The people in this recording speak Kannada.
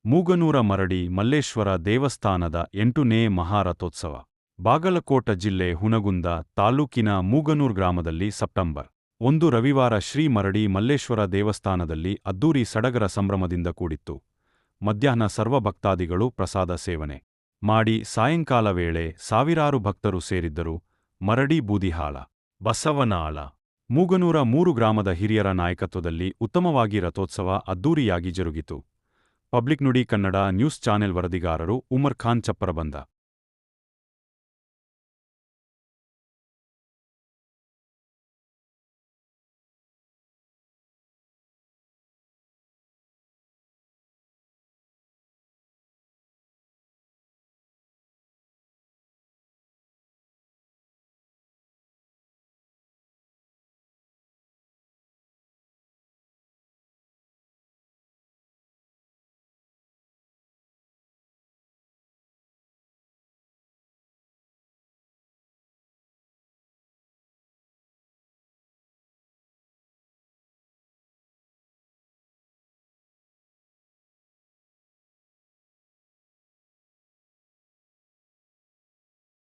ಮೂಗನೂರ ಮರಡಿ ಮಲ್ಲೇಶ್ವರ ದೇವಸ್ಥಾನದ 8ನೇ ಮಹಾರಥೋತ್ಸವ. ಬಾಗಲಕೋಟ ಜಿಲ್ಲೆ ಹುನಗುಂದ ತಾಲೂಕಿನ ಮೂಗನೂರ್ ಗ್ರಾಮದಲ್ಲಿ ಸೆಪ್ಟೆಂಬರ್ 1 ರವಿವಾರ ಶ್ರೀ ಮರಡಿ ಮಲ್ಲೇಶ್ವರ ದೇವಸ್ಥಾನದಲ್ಲಿ ಅದ್ದೂರಿ ಸಡಗರ ಸಂಭ್ರಮದಿಂದ ಕೂಡಿತ್ತು. ಮಧ್ಯಾಹ್ನ ಸರ್ವ ಭಕ್ತಾದಿಗಳು ಪ್ರಸಾದ ಸೇವನೆ ಮಾಡಿ ಸಾಯಂಕಾಲ ವೇಳೆ ಸಾವಿರಾರು ಭಕ್ತರು ಸೇರಿದ್ದರು. ಮರಡಿ ಬೂದಿಹಾಳ, ಬಸವನಾಳ, ಮೂಗನೂರ 3 ಗ್ರಾಮದ ಹಿರಿಯರ ನಾಯಕತ್ವದಲ್ಲಿ ಉತ್ತಮವಾಗಿ ರಥೋತ್ಸವ ಅದ್ದೂರಿಯಾಗಿ ಜರುಗಿತು. ಪಬ್ಲಿಕ್ ನುಡಿ ಕನ್ನಡ ನ್ಯೂಸ್ ಚಾನೆಲ್ ವರದಿಗಾರರು ಉಮರ್ ಖಾನ್ ಚಪ್ಪರಬಂದ.